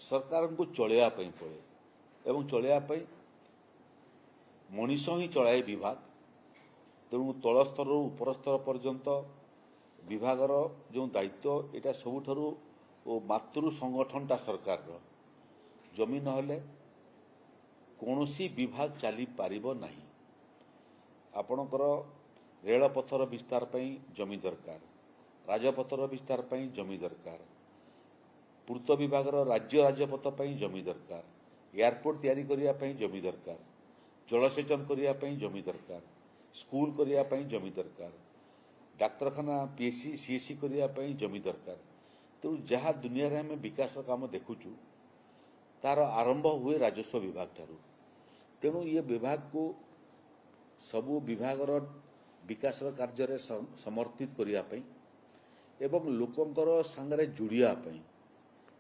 सरकार को चलैया पड़े एवं चलैया मनीष ही चलाए विभाग तेणु तल स्तर उपर स्तर पर्यंत विभागर जो दायित्व यहाँ सबुठारु मातृ संगठनटा सरकार जमी नहले कौनसी विभाग चली पारिबो नहीं। आपणकर रेलपथर विस्तार पई जमी दरकार, राजपथर विस्तार पई जमी दरकार, पूर्त विभागर राज्य राजपथ पई जमी दरकार, एयरपोर्ट तैयारी करिया पई जमी दरकार, जलसेचन करिया पई जमी दरकार, स्कूल करिया पई जमी दरकार, डाक्तरखाना पीएससी सीएससी करिया पई जमी दरकार। तेणु जहाँ दुनिया रे आम विकास काम देखुचु तार आरंभ हुए राजस्व विभाग ठारू। तेणु ये विभाग को सबु विभागर विकास कार्य समर्थित करिया पई एवं लोकंकर संगरे जुड़िया पई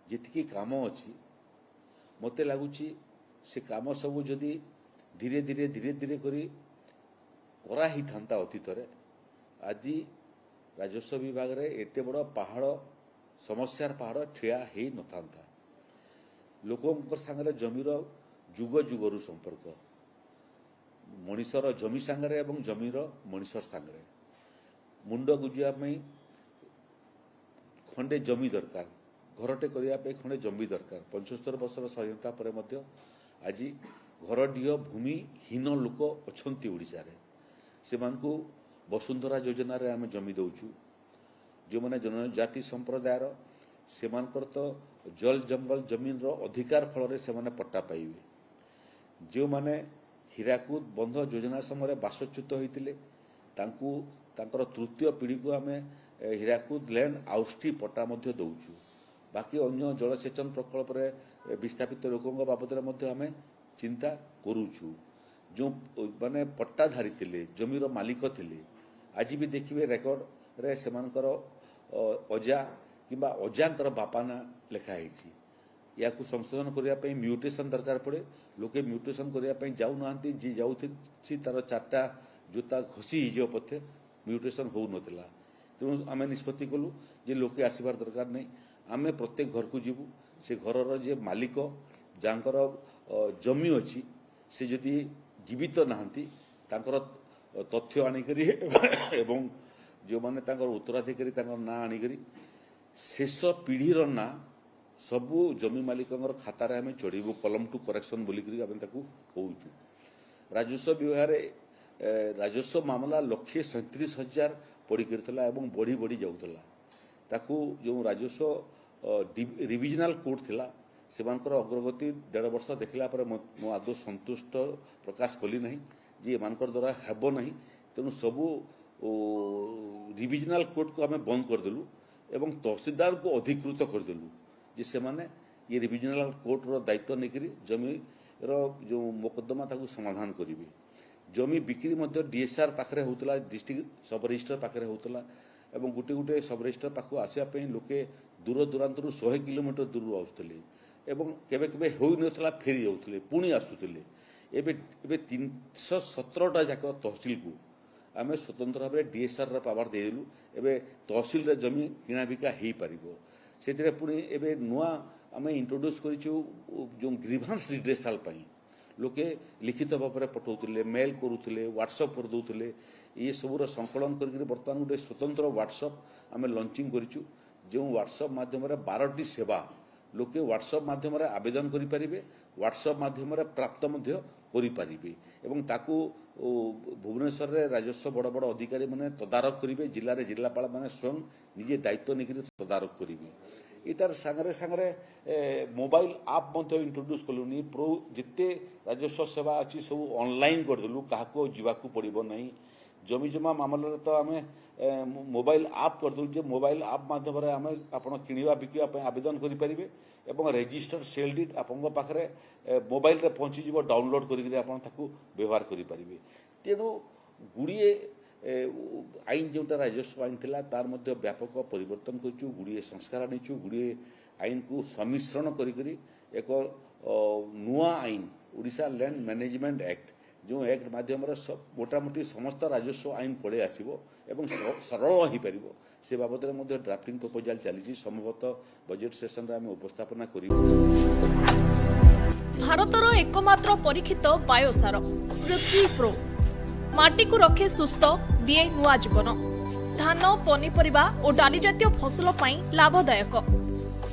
जितकी काम अच्छी मते लगुची से काम सबू जदि धीरे धीरे धीरे धीरे करी करा ही थांता अतीत रे आज राजस्व विभाग रे एते बड़ पहाड़ समस्यार पहाड़ ठिया ही न था। लोकंकर संगरे जमीर जुग जुगरु संपर्क मनीषर जमी सांगरे एवं जमीर मनीषर सांगरे मुंड गुजिया खंडे जमी दरकार, घरटे करने खंडे जमी दरकार। 75 वर्षर स्वाधीनता पर मध्य आज घरडीह भूमिहीन लोक अछंती ओडिशा रे से मानकु वसुंधरा योजना रे आमे जमी दउचु। जो माने जनजाति संप्रदायर से मानकर तो जल जंगल जमीन रो अधिकार फल रे से माने पट्टा पाइबे। जो माने हीराकुद बंध योजना समय बासच्युत होइतिले तांकु तांकर तृतीय पीढ़ी को आमे हीराकुद लैंड आउस्टी पट्टा मध्य दउचु। बाकी अन्य जलसेचन प्रकल्प रे विस्थापित लोकों बाबद रे आमे चिंता करूछु। जो माने पट्टाधारी थिले जमीर मालिक थिले आज भी देखिए रेकर्ड रे सेमानकर अजा किंबा अजांकर बापा ना लेखा है। या संशोधन करने म्यूटेशन दरकार पड़े लोके म्यूटेशन करने जाऊ ना जी जाऊ तार 4टा जोता घसी हो पथे म्यूटेशन हो नथिला। तेणु आम निष्पत्ति कलु जे लोके आसबार दरकार नहीं। आम प्रत्येक घर को जीवु से घर जे मालिक जानकर जमी अच्छी से जदि जीवित नहांती तांकर तथ्य आनिकरी एवं जो माने तांकर उत्तराधिकारी तांकर ना आनिकरी शेष पीढ़ीर ना सबू जमी मालिकंर खातार आम चढ़ू कलम टू करेक्शन बोलिकी आम ताकू कहूचु। राजस्व विभाग राजस्व मामला 137,000 पड़ीकरला एवं बढ़ी बढ़ी जाऊला। ताकू जो राजस्व रिविजनाल कोर्ट थिला सेमानकर अग्रगति 1.5 वर्ष देखला पर मो आदौ संतुष्ट प्रकाश कली नहीं जे एमानकर द्वारा हेबो नहीं। तेणु सबू रिविजनाल कोर्ट को आम बंद करदेलु एवं तहसीलदार को अधिकृत करदेलु जे से माने ये रिविजनाल कोर्ट रो दायित्व नेकरी जमी रो जो मोकदमा ताकू समाधान करिवे। जमी बिक्री मध्य डीएसआर पाखरे होतला, डिस्ट्रिक्ट सब रजिस्टर पाखरे होतला एवं गुटे गुटे सब रजिस्टर पाखु आसिया पे लोके दूर दूरांतरु 100 किलोमीटर दूर आउतले एवं केबे केबे होई नथला फेरी जाउतले पुणी आसुतले। एबे 317टा जाक तहसील को आमे स्वतंत्र भाव डीएसआर पावर देलु। एबे तहसील रे जमी किना बिका हेई परिबो। सेतिरे पुणी एबे नुआ आमे इंट्रोड्यूस करिछु जो ग्रीवांस रिड्रेसल पई लोके लिखित भाव में पठाउतले, मेल करुतले, व्हाट्सएप कर दउतले। ये सबूर संकलन करके बर्तमान गोटे स्वतंत्र व्हाट्सएप आमे लॉन्चिंग करिछु। जो व्हाट्सएप माध्यम 12टी सेवा लोके व्हाट्सएप माध्यम आवेदन करि परिबे, व्हाट्सएप माध्यम प्राप्त मध्य करि परिबे एवं ताकू भुवनेश्वर रे राजस्व बड़ बड़ अधिकारी माने तदारक करिवे। जिल्ला रे जिल्लापाल माने स्वयं निजे दायित्व नेकरी तदारक करिवे। इतार सांगरे सांगरे मोबाइल आप मध्य इंट्रोड्यूस कलुनी प्रो जिते राजस्व सेवा अच्छी सब ऑनलाइन करदेलु काहाको जीवाकू पड़िबो नहीं। जमी जमा मामला तो आम मोबाइल आप करदेलु जे मोबाइल आप माध्यम आम आपण किणवा बिकिबा आवेदन करें एवं रेजिस्टर सेल डीड आपण पाखरे मोबाइल रे पहुंची जीवो डाउनलोड करके आपण ताकू व्यवहार करि परिबे। तेणु गुड़िए आईन जोटा राजस्व आईन थिला तार मध्य व्यापक परिवर्तन करूँ, गुड़िए संस्कार आनीचु, गुड़िए आईन को सम्मिश्रण करी एक नुआ आईन ओडिशा लैंड मैनेजमेंट एक्ट जो एक्ट माध्यम मोटामोटी समस्त राजस्व आईन पड़े आसो एवं सरल हो पार से बाबद ड्राफ्टिंग प्रपोजाल चली संभवतः बजेट सेशन रे आम उपस्थापना करूँ। भारतर एकमात्र परीक्षित बायोसार पृथ्वी प्रो माटी को रखे सुस्थ दिए नुआ जीवन धान पनीपरिबा और डाली जातीय फसल पाई लाभदायक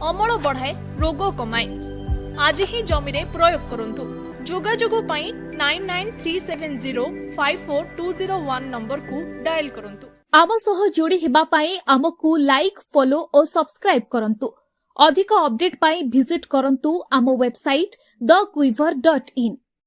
अमल बढ़ाए रोग कमाए आज ही जमी रे प्रयोग करंतु जोगाजोग पाई 9937054201 नंबर को डायल करंतु। आम सह जोड़ी हेबा पाई आमकु लाइक फॉलो और सब्सक्राइब करंतु। अधिक अपडेट पाई विजिट करंतु आम वेबसाइट thequiver.in।